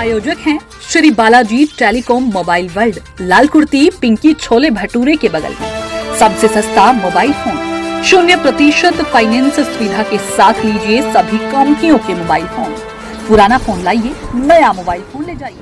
प्रायोजक हैं Shri Balaji telecom mobile world, Lal Kurti Pinky छोले भटूरे के बगल में। सबसे सस्ता मोबाइल फोन 0% फाइनेंस सुविधा के साथ लीजिए सभी कंपनियों के मोबाइल फोन। पुराना फोन लाइए, नया मोबाइल फोन ले जाइए।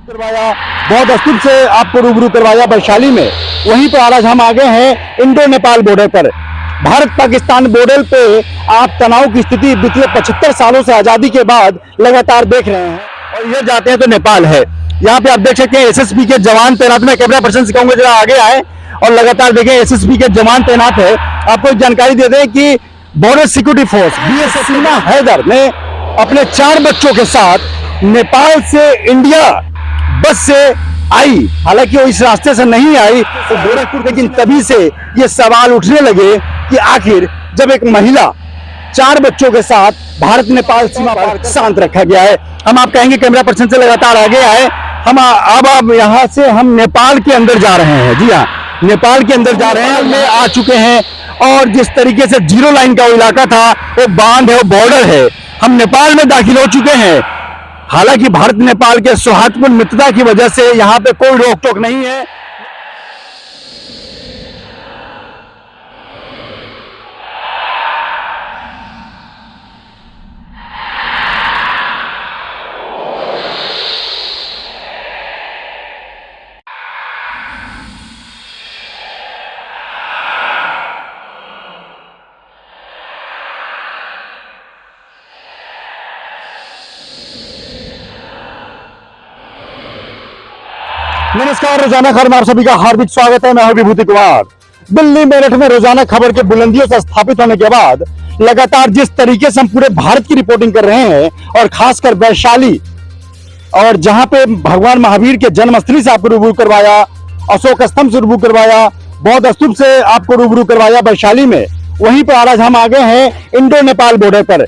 करवाया बहुत अस्तित्व से आपको रूबरू करवाया वैशाली में। वहीं पर आज हम आ गए हैं इंडो नेपाल बॉर्डर पर। भारत पाकिस्तान बॉर्डर पे आप तनाव की स्थिति पिछले 75 सालों से आजादी के बाद लगातार देख रहे हैं। और ये जाते हैं तो नेपाल है। यहाँ पे आप देख सकते हैं एसएसबी के जवान तैनात। मैं कैमरा पर्सन से कहूंगा जरा आगे आए और लगातार देखें, एसएसबी के जवान तैनात है। आपको जानकारी दे दें कि बॉर्डर सिक्योरिटी फोर्स बीएसएफ सीमा हैदर ने अपने 4 बच्चों के साथ नेपाल से इंडिया बस से आई। हालांकि वो इस रास्ते से नहीं आई तो गोरखपुर, लेकिन तभी से ये सवाल उठने लगे कि आखिर जब एक महिला 4 बच्चों के साथ भारत नेपाल सीमा पर शांत रखा गया है। हम आप कहेंगे कैमरा पर्सन से लगातार आगे आए। हम अब यहाँ से हम नेपाल के अंदर जा रहे हैं। जी हाँ, नेपाल के अंदर जा रहे हैं। में आ चुके हैं और जिस तरीके से जीरो लाइन का वो इलाका था, वो बांध है, वो बॉर्डर है, हम नेपाल में दाखिल हो चुके हैं। हालांकि भारत नेपाल के सौहार्दपूर्ण मित्रता की वजह से यहाँ पे कोई रोक टोक नहीं है। नमस्कार, रोजाना खबर में आप सभी का हार्दिक स्वागत है। मैं हूं विभूति कुमार। दिल्ली मेरठ में रोजाना खबर के बुलंदियों से स्थापित होने के बाद लगातार जिस तरीके से हम पूरे भारत की रिपोर्टिंग कर रहे हैं और खासकर वैशाली और जहां पे भगवान महावीर के जन्मस्थली से आपको रूबरू करवाया, अशोक स्तंभ से रूबरू करवाया, बौद्ध स्तूप से आपको रूबरू करवाया वैशाली में। वहीं पर आज हम आ गए हैं इंडो नेपाल बॉर्डर पर।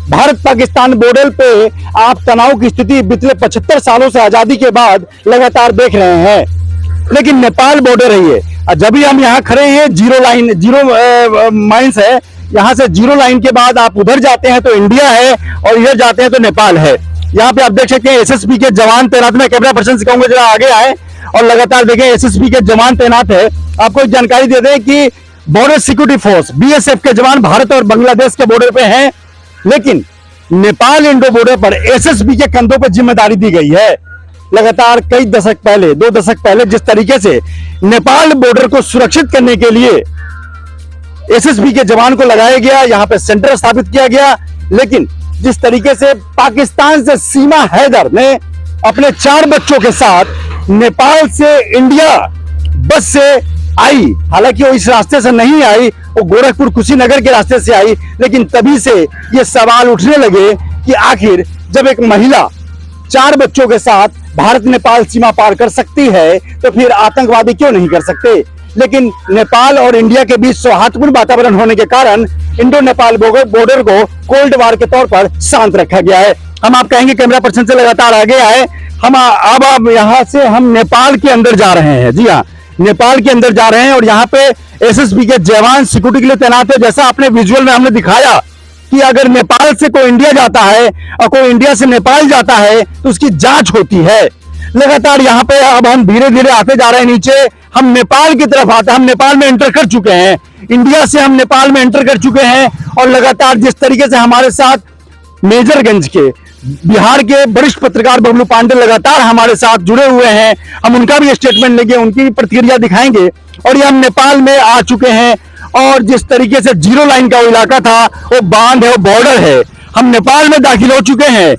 भारत पाकिस्तान बॉर्डर पे आप तनाव की स्थिति पिछले 75 सालों से आजादी के बाद लगातार देख रहे हैं। लेकिन नेपाल बॉर्डर है ये। जब भी हम यहाँ खड़े हैं, जीरो माइंस है। यहाँ से जीरो लाइन के बाद आप उधर जाते हैं तो इंडिया है और इधर जाते हैं तो नेपाल है। यहाँ पे आप देख सकते हैं एसएसबी के जवान तैनात। मैं कैमरा पर्सन से कहूंगा जरा आगे आए और लगातार देखें, एसएसबी के जवान तैनात है। आपको जानकारी दे दें कि बॉर्डर सिक्योरिटी फोर्स बीएसएफ के जवान भारत और बांग्लादेश के बॉर्डर पे हैं, लेकिन नेपाल इंडो बॉर्डर पर एसएसबी के कंधों पर जिम्मेदारी दी गई है। लगातार कई दशक पहले, 2 दशक पहले जिस तरीके से नेपाल बॉर्डर को सुरक्षित करने के लिए एसएसबी के जवान को लगाया गया, यहां पे सेंटर स्थापित किया गया, लेकिन जिस तरीके से पाकिस्तान से सीमा हैदर ने अपने 4 बच्चों के साथ नेपाल से इंडिया बस से आई। हालांकि वो इस रास्ते से नहीं आई, वो गोरखपुर कुशीनगर के रास्ते से आई, लेकिन तभी से ये सवाल उठने लगे कि आखिर जब एक महिला 4 बच्चों के साथ भारत नेपाल सीमा पार कर सकती है तो फिर आतंकवादी क्यों नहीं कर सकते। लेकिन नेपाल और इंडिया के बीच सौहार्दपूर्ण वातावरण होने के कारण इंडो नेपाल बॉर्डर को कोल्ड वार के तौर पर शांत रखा गया है। हम आप कहेंगे कैमरा पर्सन से लगातार आगे आए। हम अब यहाँ से हम नेपाल के अंदर जा रहे हैं। जी हाँ, नेपाल के अंदर जा रहे हैं और यहाँ पे एसएसबी के जवान सिक्योरिटी के लिए तैनात है। जैसा आपने विजुअल में हमने दिखाया कि अगर नेपाल से कोई इंडिया जाता है और कोई इंडिया से नेपाल जाता है तो उसकी जांच होती है। लगातार यहाँ पे अब हम धीरे धीरे आते जा रहे हैं नीचे। हम नेपाल की तरफ आते हैं। हम नेपाल में एंटर कर चुके हैं, इंडिया से हम नेपाल में एंटर कर चुके हैं। और लगातार जिस तरीके से हमारे साथ मेजरगंज के बिहार के वरिष्ठ पत्रकार बबलू पांडे लगातार हमारे साथ जुड़े हुए हैं, हम उनका भी स्टेटमेंट लेंगे, उनकी भी प्रतिक्रिया दिखाएंगे। और ये हम नेपाल में आ चुके हैं और जिस तरीके से जीरो लाइन का वो इलाका था, वो बांध है, वो बॉर्डर है, हम नेपाल में दाखिल हो चुके हैं।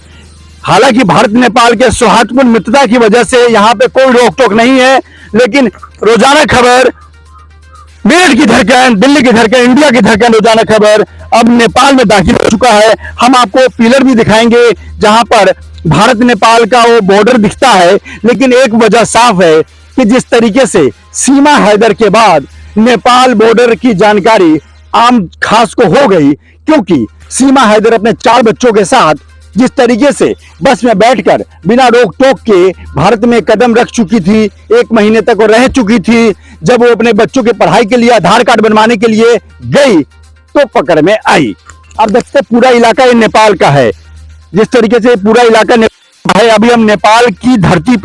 हालांकि भारत नेपाल के सौहार्दपूर्ण मित्रता की वजह से यहाँ पे कोई रोक टोक नहीं है, लेकिन रोजाना खबर, मेरठ की धड़कन, दिल्ली की धड़कन, इंडिया की धड़कन, रोजाना खबर अब नेपाल में दाखिल हो चुका है। हम आपको पिलर भी दिखाएंगे जहां पर भारत नेपाल का वो बॉर्डर दिखता है। लेकिन एक वजह साफ है कि जिस तरीके से सीमा हैदर के बाद नेपाल बॉर्डर की जानकारी आम खास को हो गई, क्योंकि सीमा हैदर अपने 4 बच्चों के साथ जिस तरीके से बस में बैठकर बिना रोक टोक के भारत में कदम रख चुकी थी, 1 महीने तक वो रह चुकी थी, जब वो अपने बच्चों की पढ़ाई के लिए आधार कार्ड बनवाने के लिए गई तो पकड़ में आई। अब देखते पूरा इलाका ये नेपाल का है, जिस तरीके से पूरा इलाका है। अभी हम नेपाल की धरती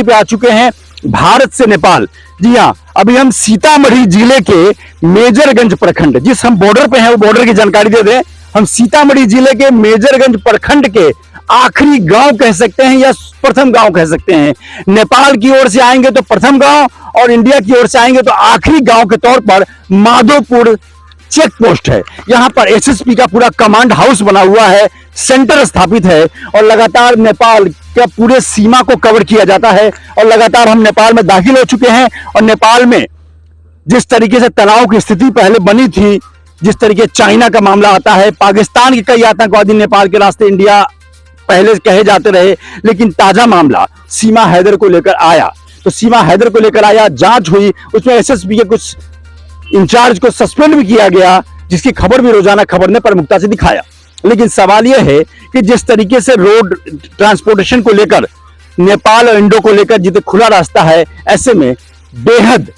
पे आ चुके हैं, भारत से नेपाल। जी हाँ, अभी हम सीतामढ़ी जिले के मेजरगंज प्रखंड, जिस हम बॉर्डर पे हैं वो बॉर्डर की जानकारी दे दें। हम सीतामढ़ी जिले के मेजरगंज प्रखंड के आखिरी गांव कह सकते हैं या प्रथम गांव कह सकते हैं। नेपाल की ओर से आएंगे तो प्रथम गांव और इंडिया की ओर से आएंगे तो आखिरी गांव के तौर पर माधोपुर चेक पोस्ट है। यहां पर एसएसपी का पूरा कमांड हाउस बना हुआ है, सेंटर स्थापित है और लगातार नेपाल के पूरे सीमा को कवर किया जाता है। और लगातार हम नेपाल में दाखिल हो चुके हैं और नेपाल में जिस तरीके से तनाव की स्थिति पहले बनी थी, जिस तरीके चाइना का मामला आता है, पाकिस्तान के कई आतंकवादी नेपाल के रास्ते इंडिया पहले कहे जाते रहे, लेकिन ताजा मामला सीमा हैदर को लेकर आया। तो सीमा हैदर को लेकर आया, जांच हुई, उसमें एसएसपी के कुछ इंचार्ज को सस्पेंड भी किया गया, जिसकी खबर भी रोजाना खबर ने प्रमुखता से दिखाया। लेकिन सवाल यह है कि जिस तरीके से रोड ट्रांसपोर्टेशन को लेकर नेपाल और इंडो को लेकर जितने खुला रास्ता है, ऐसे में बेहद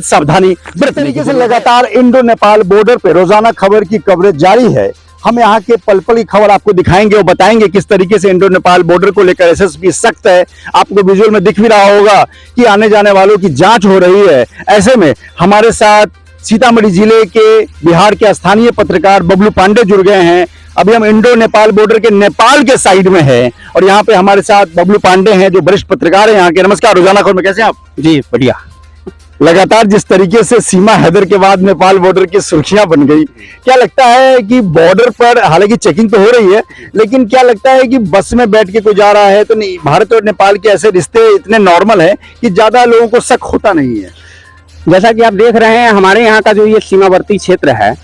सावधानी बरतने तरीके से लगातार इंडो नेपाल बॉर्डर पे रोजाना खबर की कवरेज जारी है। हम यहाँ के पल पल की खबर आपको दिखाएंगे और बताएंगे किस तरीके से इंडो नेपाल बॉर्डर को लेकर एसएसपी सख्त है। आपको विजुअल में दिख भी रहा होगा कि आने जाने वालों की जांच हो रही है। ऐसे में हमारे साथ सीतामढ़ी जिले के बिहार के स्थानीय पत्रकार बबलू पांडे जुड़ गए हैं। अभी हम इंडो नेपाल बॉर्डर के नेपाल के साइड में हैं और यहाँ पे हमारे साथ बबलू पांडे हैं जो वरिष्ठ पत्रकार हैं यहाँ के। नमस्कार, रोजाना खबर में कैसे हैं आप? जी बढ़िया। लगातार जिस तरीके से सीमा हैदर के बाद नेपाल बॉर्डर की सुर्खियां बन गई, क्या लगता है कि बॉर्डर पर हालांकि चेकिंग तो हो रही है, लेकिन क्या लगता है कि बस में बैठ के कोई जा रहा है तो नहीं, भारत और नेपाल के ऐसे रिश्ते इतने नॉर्मल हैं कि ज्यादा लोगों को शक होता नहीं है? जैसा कि आप देख रहे हैं, हमारे यहाँ का जो ये सीमावर्ती क्षेत्र है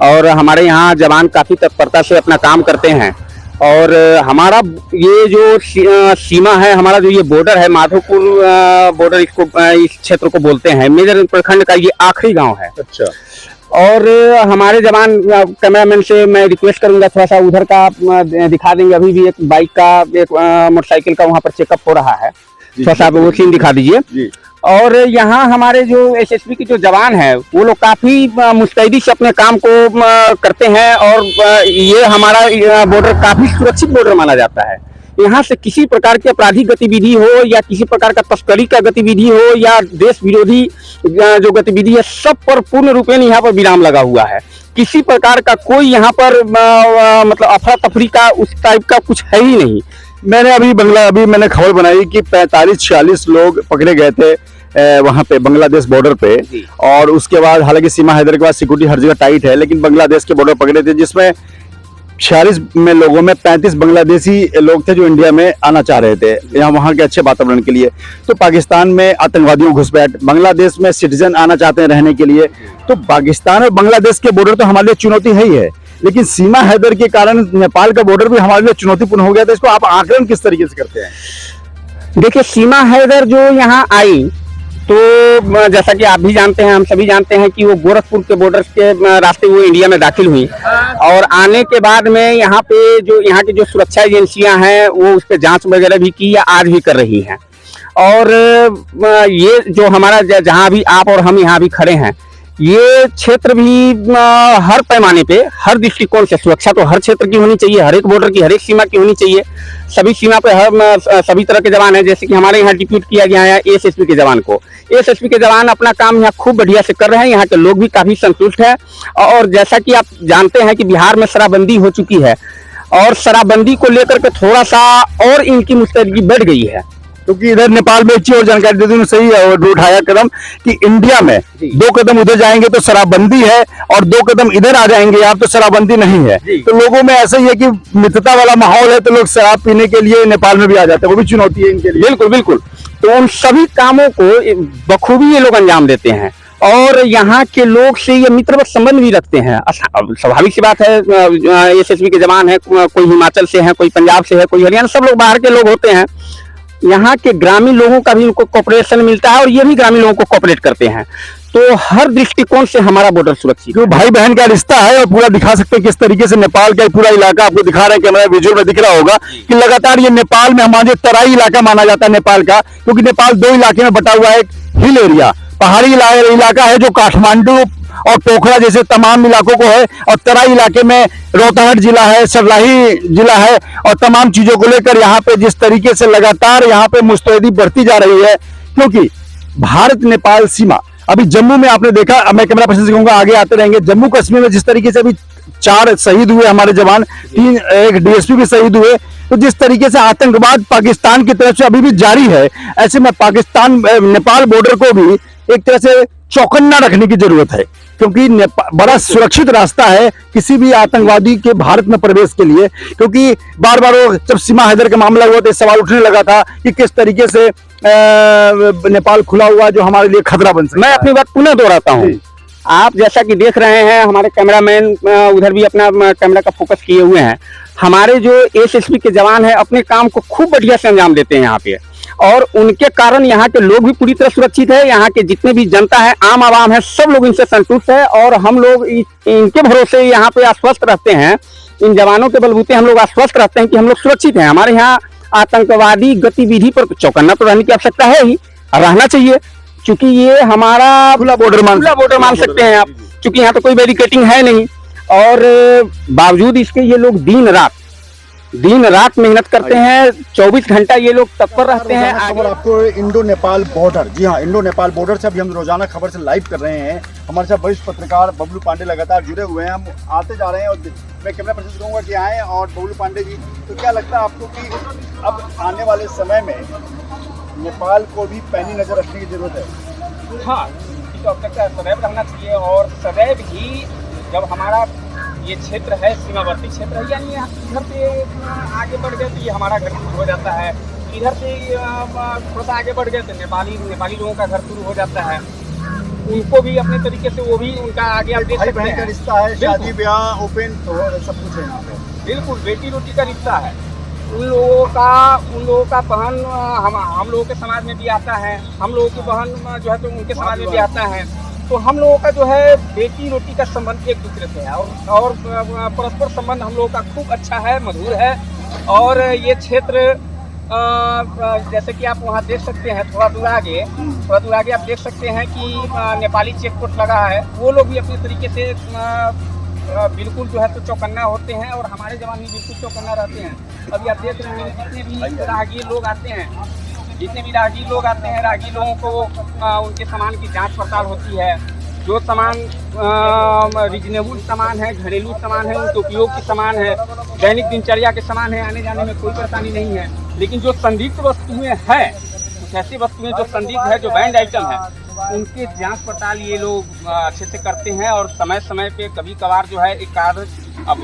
और हमारे यहाँ जवान काफी तत्परता से अपना काम करते हैं और हमारा ये जो सीमा है, हमारा जो ये बॉर्डर है, माधोपुर बॉर्डर इसको इस क्षेत्र को बोलते हैं, मेजरगंज प्रखंड का ये आखिरी गांव है। अच्छा। और हमारे जवान, कैमरामैन से मैं रिक्वेस्ट करूंगा थोड़ा सा उधर का दिखा देंगे। अभी भी एक बाइक का, एक मोटरसाइकिल का वहाँ पर चेकअप हो रहा है, थोड़ा सा वो सीन दिखा दीजिए। और यहाँ हमारे जो एसएसपी के जो जवान है वो लोग काफी मुस्तैदी से अपने काम को करते हैं और ये हमारा बॉर्डर काफी सुरक्षित बॉर्डर माना जाता है। यहाँ से किसी प्रकार की आपराधिक गतिविधि हो या किसी प्रकार का तस्करी का गतिविधि हो या देश विरोधी जो गतिविधि है, सब पर पूर्ण रूपेण यहाँ पर विराम लगा हुआ है। किसी प्रकार का कोई यहाँ पर मतलब अफरा तफरी का उस टाइप का कुछ है ही नहीं। मैंने खबर बनाई कि 45-46 लोग पकड़े गए थे वहां पे बांग्लादेश बॉर्डर पे, और उसके बाद हालांकि सीमा हैदर के बाद सिक्योरिटी हर जगह टाइट है, लेकिन बांग्लादेश के बॉर्डर पकड़े थे, जिसमें 46 में लोगों में 35 बांग्लादेशी लोग थे जो इंडिया में आना चाह रहे थे यहाँ वहां के अच्छे वातावरण के लिए। तो पाकिस्तान में आतंकवादियों घुसपैठ, बांग्लादेश में सिटीजन आना चाहते हैं रहने के लिए। तो पाकिस्तान और बांग्लादेश के बॉर्डर तो हमारे लिए चुनौती है ही है, लेकिन सीमा हैदर के कारण नेपाल का बॉर्डर भी हमारे लिए चुनौतीपूर्ण हो गया था। इसको आप आकलन किस तरीके से करते हैं? देखिए, सीमा हैदर जो यहाँ आई तो जैसा कि आप भी जानते हैं, हम सभी जानते हैं कि वो गोरखपुर के बॉर्डर के रास्ते वो इंडिया में दाखिल हुई और आने के बाद में यहाँ पे जो यहाँ की जो सुरक्षा एजेंसियां हैं वो उस पर जांच वगैरह भी की या आज भी कर रही हैं। और ये जो हमारा जहाँ भी आप और हम यहाँ भी खड़े हैं, ये क्षेत्र भी हर पैमाने पे, हर दृष्टिकोण से सुरक्षा तो हर क्षेत्र की होनी चाहिए, हर एक बॉर्डर की, हर एक सीमा की होनी चाहिए। सभी सीमा पे सभी तरह के जवान हैं, जैसे कि हमारे यहाँ डिप्यूट किया गया है एसएसपी के जवान को। एसएसपी के जवान अपना काम यहाँ खूब बढ़िया से कर रहे हैं, यहाँ के लोग भी काफी संतुष्ट हैं। और जैसा कि आप जानते हैं कि बिहार में शराबबंदी हो चुकी है और शराबबंदी को लेकर के थोड़ा सा और इनकी मुस्तैदी बढ़ गई है, क्योंकि इधर नेपाल में एक चीज और जानकारी दे दूं, सही है और उठाया कदम कि इंडिया में 2 कदम उधर जाएंगे तो शराबबंदी है और 2 कदम इधर आ जाएंगे आप तो शराबबंदी नहीं है। तो लोगों में ऐसा ही है कि मित्रता वाला माहौल है, तो लोग शराब पीने के लिए नेपाल में भी आ जाते हैं, वो भी चुनौती है इनके लिए। बिल्कुल बिल्कुल। तो उन सभी कामों को बखूबी ये लोग अंजाम देते हैं और यहाँ के लोग से ये मित्रवत संबंध भी रखते हैं। स्वाभाविक सी बात है, एसएसबी के जवान है, कोई हिमाचल से है, कोई पंजाब से है, कोई हरियाणा, सब लोग बाहर के लोग होते हैं यहाँ के ग्रामीण लोगों का भी उनको कोऑपरेशन मिलता है और ये भी ग्रामीण लोगों को कोऑपरेट करते हैं। तो हर दृष्टिकोण से हमारा बॉर्डर सुरक्षित जो भाई बहन का रिश्ता है और पूरा दिखा सकते हैं किस तरीके से नेपाल का पूरा इलाका आपको दिखा रहे हैं, कैमरा विजुअल में दिख रहा होगा कि लगातार ये नेपाल में हमारे तराई इलाका माना जाता है नेपाल का, क्योंकि नेपाल दो इलाके में बटा हुआ है। एक हिल एरिया पहाड़ी इलाका है जो काठमांडू और पोखरा जैसे तमाम इलाकों को है, और तराई इलाके में रोहताहट जिला है, सर्लाही जिला है, और तमाम चीजों को लेकर यहाँ पे जिस तरीके से लगातार यहाँ पे मुस्तैदी बढ़ती जा रही है, क्योंकि भारत नेपाल सीमा अभी जम्मू में आपने देखा, मैं कैमरा पर्सन से कहूंगा आगे आते रहेंगे, जम्मू कश्मीर में जिस तरीके से अभी 4 शहीद हुए हमारे जवान, 3 एक डीएसपी भी शहीद हुए, तो जिस तरीके से आतंकवाद पाकिस्तान की तरफ से अभी भी जारी है, ऐसे में पाकिस्तान नेपाल बॉर्डर को भी एक तरह से चौकन्ना रखने की जरूरत है, क्योंकि बड़ा सुरक्षित रास्ता है किसी भी आतंकवादी के भारत में प्रवेश के लिए। क्योंकि बार बार वो जब सीमा हैदर का मामला हुआ तो सवाल उठने लगा था कि किस तरीके से नेपाल खुला हुआ जो हमारे लिए खतरा बन सकता है। मैं अपनी बात पुनः दोहराता हूँ, आप जैसा कि देख रहे हैं हमारे कैमरामैन उधर भी अपना कैमरा का फोकस किए हुए हैं, हमारे जो एसएसबी के जवान हैं अपने काम को खूब बढ़िया से अंजाम देते हैं यहाँ पे, और उनके कारण यहाँ के लोग भी पूरी तरह सुरक्षित है। यहाँ के जितने भी जनता है, आम आवाम है, सब लोग इनसे संतुष्ट है, और हम लोग इनके भरोसे यहाँ पे आश्वस्त रहते हैं, इन जवानों के बलबूते हम लोग आश्वस्त रहते हैं कि हम लोग सुरक्षित हैं। हमारे यहाँ आतंकवादी गतिविधि पर चौकन्ना तो रहने की आवश्यकता है ही, रहना चाहिए, क्योंकि ये हमारा खुला बॉर्डर मान सकते हैं आप, क्योंकि यहाँ तो कोई बैरिकेटिंग है नहीं, और बावजूद इसके ये लोग दिन रात मेहनत करते हैं, 24 घंटा ये लोग तत्पर रहते हैं। खबर आपको इंडो नेपाल बॉर्डर, जी हाँ, इंडो नेपाल बॉर्डर से अभी हम रोजाना खबर से लाइव कर रहे हैं। हमारे साथ वरिष्ठ पत्रकार बबलू पांडे लगातार जुड़े हुए हैं, हम आते जा रहे हैं, और मैं कैमरा पर्सन कहूँगा कि आए। और बबलू पांडे जी, तो क्या लगता है आपको कि अब आने वाले समय में नेपाल को भी पैनी नजर रखने की जरूरत है? हाँ, तो आवश्यकता सदैव रहना चाहिए, और सदैव ही जब हमारा ये क्षेत्र है, सीमावर्ती क्षेत्र है, यानी इधर से आगे बढ़ गए तो ये हमारा घर शुरू हो जाता है, इधर से थोड़ा सा आगे बढ़ गए तो नेपाली लोगों का घर शुरू हो जाता है। उनको भी अपने तरीके से वो भी उनका आगे आप देख सकते हैं, रिश्ता है, शादी ब्याह ओपन सब कुछ है यहाँ पे। बिल्कुल बेटी रोटी का रिश्ता है। उन लोगों का बहन हम लोगों के समाज में भी आता है, हम लोगों की बहन जो है तो उनके समाज में भी आता है। तो हम लोगों का जो है बेटी रोटी का संबंध एक दूसरे से है, और परस्पर संबंध हम लोगों का खूब अच्छा है, मधुर है। और ये क्षेत्र जैसे कि आप वहाँ देख सकते हैं, थोड़ा दूर आगे आप देख सकते हैं कि नेपाली चेक पोस्ट लगा है, वो लोग भी अपने तरीके से बिल्कुल जो है तो चौकन्ना होते हैं, और हमारे जवान भी बिल्कुल चौकन्ना रहते हैं। अभी आप देख रहे हैं जितने भी राहगीर लोग आते हैं, राहगीर लोगों को उनके सामान की जांच पड़ताल होती है। जो सामान रिजनेबल सामान है, घरेलू सामान है, उनके उपयोग की सामान है, दैनिक दिनचर्या के सामान है, आने जाने में कोई परेशानी नहीं है। लेकिन जो संदिग्ध वस्तुएं हैं, कुछ ऐसी वस्तुएं जो संदिग्ध है, जो बैंड आइटम है, उनके जांच पड़ताल ये लोग अच्छे से करते हैं। और समय समय पे कभी कभार जो है एक कार्य, अब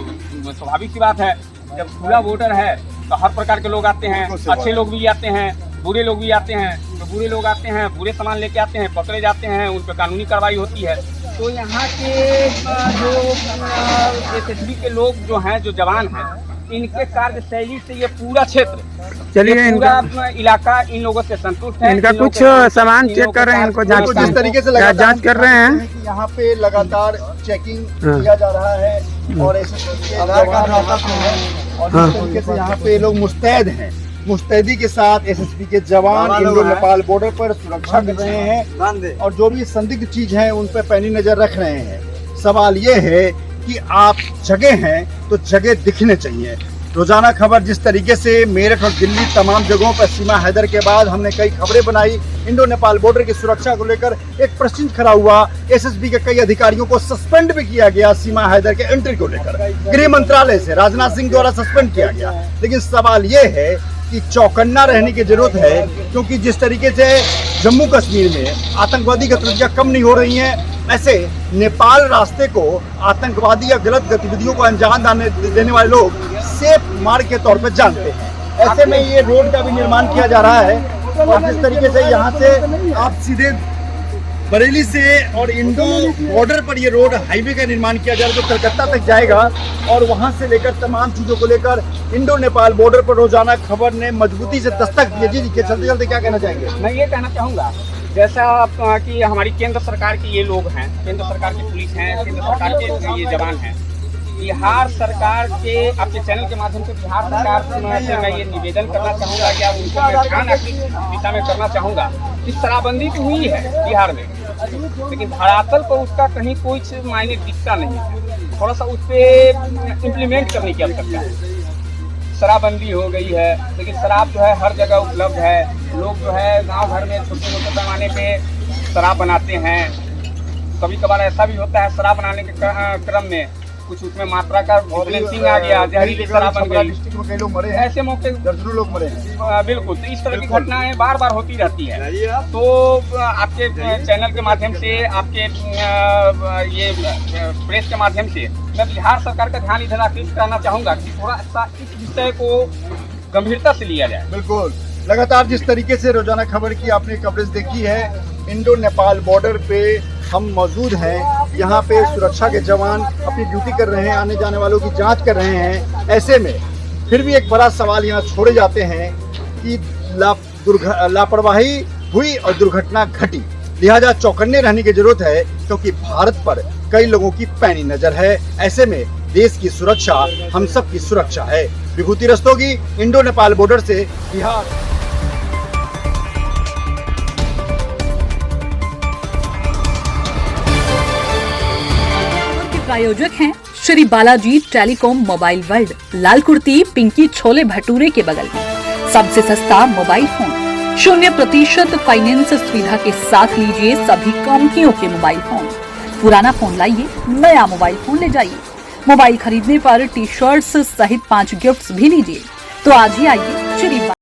स्वाभाविक सी बात है, जब खुला बॉर्डर है तो हर प्रकार के लोग आते हैं, अच्छे लोग भी आते हैं, बुरे लोग भी आते हैं। तो बुरे लोग आते हैं, बुरे सामान लेके आते हैं, पकड़े जाते हैं, उन पर कानूनी कार्रवाई होती है। तो यहाँ के जो एसएसबी के लोग जो हैं, जो जवान हैं, इनके कार्यशैली से ये पूरा क्षेत्र, चलिए पूरा इलाका इन लोगों से संतुष्ट है। इनका कुछ सामान चेक कर रहे हैं, इनको जिस तरीके से जांच कर रहे हैं कि यहाँ पे लगातार चेकिंग किया जा रहा है, और आधार कार्ड और जिस तरीके से यहाँ पे लोग मुस्तैद हैं, मुस्तैदी के साथ एसएसबी के जवान इंडो नेपाल बॉर्डर पर सुरक्षा कर रहे हैं, और जो भी संदिग्ध चीज है उन पर पैनी नजर रख रहे हैं। सवाल ये है कि आप जगह हैं तो जगह दिखने चाहिए। रोजाना खबर जिस तरीके से मेरठ और दिल्ली तमाम जगहों पर सीमा हैदर के बाद हमने कई खबरें बनाई, इंडो नेपाल बॉर्डर की सुरक्षा को लेकर एक प्रश्न खड़ा हुआ। एसएसबी के कई अधिकारियों को सस्पेंड भी किया गया सीमा हैदर के एंट्री को लेकर, गृह मंत्रालय से राजनाथ सिंह द्वारा सस्पेंड किया गया। लेकिन सवाल ये है कि चौकन्ना रहने की जरूरत है, क्योंकि जिस तरीके से जम्मू कश्मीर में आतंकवादी गतिविधियां कम नहीं हो रही हैं, ऐसे नेपाल रास्ते को आतंकवादी या गलत गतिविधियों को अंजाम देने वाले लोग सेफ मार्ग के तौर पर जानते हैं। ऐसे में ये रोड का भी निर्माण किया जा रहा है, और जिस तरीके से यहाँ से आप सीधे बरेली से और इंडो बॉर्डर पर ये रोड हाईवे का निर्माण किया जा रहा है जो कलकत्ता तक जाएगा और वहां से लेकर तमाम चीजों को लेकर इंडो नेपाल बॉर्डर पर रोजाना खबर ने मजबूती से दस्तक दी। जी के चलते चलते क्या कहना चाहेंगे? मैं ये कहना चाहूँगा जैसा कि हमारी केंद्र सरकार के ये लोग हैं, केंद्र सरकार की पुलिस हैं, केंद्र सरकार के ये जवान हैं, बिहार सरकार के आपके चैनल के माध्यम से बिहार सरकार से मैं ये निवेदन करना चाहूँगा या उनको मैं ध्यान आपकी दिशा में करना चाहूँगा कि शराबबंदी तो हुई है बिहार में, लेकिन धरातल पर उसका कहीं कोई मायने दिखता नहीं है। थोड़ा सा उस पर इम्प्लीमेंट करने की आवश्यकता है। शराबबंदी हो गई है, लेकिन शराब जो है हर जगह उपलब्ध है। लोग जो है गांव घर में छोटे मोटे पैमाने पे शराब बनाते हैं। कभी कभार ऐसा भी होता है शराब बनाने के क्रम में कुछ उसमें मात्रा का बैलेंसिंग आ गया, जहरीली शराब बन गई। डिस्ट्रिक्ट में कई लोग मरे हैं, ऐसे मौके दर्जनों लोग मरे हैं। बिल्कुल, तो इस तरह की घटनाएं बार बार होती रहती है। तो आपके चैनल के माध्यम से, आपके ये प्रेस के माध्यम से मैं बिहार सरकार का ध्यान इधर आकृष्ट करना चाहूँगा कि थोड़ा सा इस विषय को गंभीरता से लिया जाए। बिल्कुल, लगातार जिस तरीके से रोजाना खबर की आपने कवरेज देखी है, इंडो नेपाल बॉर्डर पे हम मौजूद हैं। यहाँ पे सुरक्षा के जवान अपनी ड्यूटी कर रहे हैं, आने जाने वालों की जांच कर रहे हैं। ऐसे में फिर भी एक बड़ा सवाल यहाँ छोड़े जाते हैं कि लापरवाही हुई और दुर्घटना घटी, लिहाजा चौकन्ने रहने की जरूरत है क्योंकि भारत पर कई लोगों की पैनी नजर है। ऐसे में देश की सुरक्षा हम सब की सुरक्षा है। विभूति रस्तोगी, इंडो नेपाल बॉर्डर से बिहार। प्रायोजक हैं Shri Balaji telecom mobile world, Lal Kurti Pinky छोले भटूरे के बगल में। सबसे सस्ता मोबाइल फोन, 0% फाइनेंस सुविधा के साथ लीजिए सभी कंपनियों के मोबाइल फोन। पुराना फोन लाइए, नया मोबाइल फोन ले जाइए। मोबाइल खरीदने पर टी शर्ट्स सहित 5 गिफ्ट्स भी लीजिए। तो आज ही आइए श्री